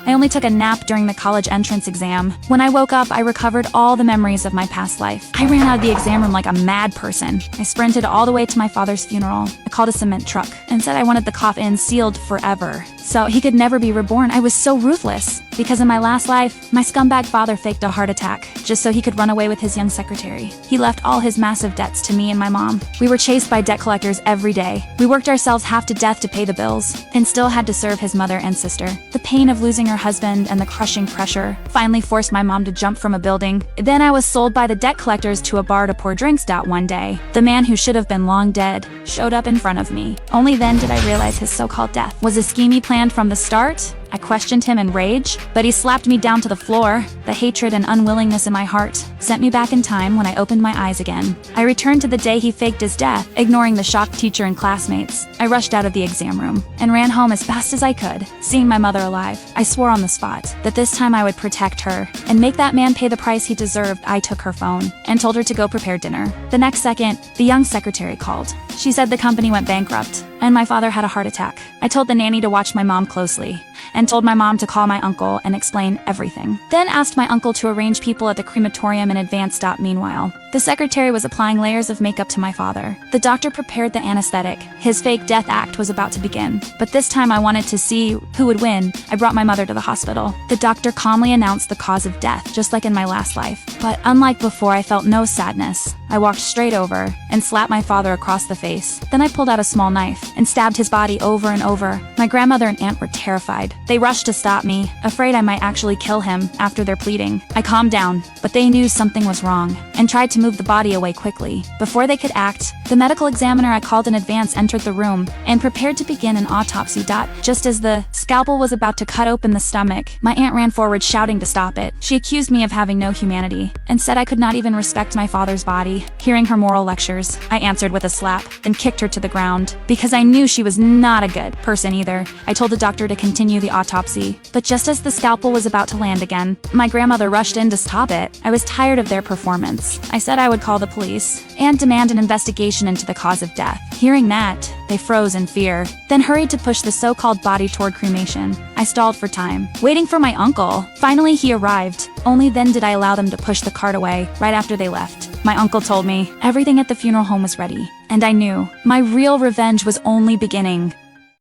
I only took a nap during the college entrance exam. When I woke up, I recovered all the memories of my past life. I ran out of the exam room like a mad person. I sprinted all the way to my father's funeral. I called a cement truck and said I wanted the coffin sealed forever, so he could never be reborn. I was so ruthless, because in my last life, my scumbag father faked a heart attack just so he could run away with his young secretary. He left all his massive debts to me and my mom. We were chased by debt collectors every day. We worked ourselves half to death to pay the bills, and still had to serve his mother and sister. The pain of losing her husband and the crushing pressure finally forced my mom to jump from a building. Then I was sold by the debt collectors to a bar to pour drinks. One day, the man who should have been long dead showed up in front of me. Only then did I realize his so-called death was a scheme he planned from the start. I questioned him in rage, but he slapped me down to the floor. The hatred and unwillingness in my heart sent me back in time when I opened my eyes again. I returned to the day he faked his death, ignoring the shocked teacher and classmates. I rushed out of the exam room and ran home as fast as I could. Seeing my mother alive, I swore on the spot that this time I would protect her and make that man pay the price he deserved. I took her phone and told her to go prepare dinner. The next second, the young secretary called. She said the company went bankrupt and my father had a heart attack. I told the nanny to watch my mom closely and told my mom to call my uncle and explain everything. Then asked my uncle to arrange people at the crematorium in advance. Meanwhile, the secretary was applying layers of makeup to my father. The doctor prepared the anesthetic. His fake death act was about to begin. But this time I wanted to see who would win. I brought my mother to the hospital. The doctor calmly announced the cause of death, just like in my last life. But unlike before, I felt no sadness. I walked straight over and slapped my father across the face. Then I pulled out a small knife and stabbed his body over and over. My grandmother and aunt were terrified. They rushed to stop me, afraid I might actually kill him after their pleading. I calmed down, but they knew something was wrong and tried to move the body away quickly. Before they could act, the medical examiner I called in advance entered the room and prepared to begin an autopsy. Just as the scalpel was about to cut open the stomach, my aunt ran forward shouting to stop it. She accused me of having no humanity and said I could not even respect my father's body. Hearing her moral lectures, I answered with a slap, then kicked her to the ground, because I knew she was not a good person either. I told the doctor to continue the autopsy, but just as the scalpel was about to land again, my grandmother rushed in to stop it. I was tired of their performance. I said I would call the police and demand an investigation into the cause of death. Hearing that, they froze in fear, then hurried to push the so-called body toward cremation. I stalled for time, waiting for my uncle. Finally, he arrived. Only then did I allow them to push the cart away, right after they left. My uncle told me everything at the funeral home was ready, and I knew my real revenge was only beginning.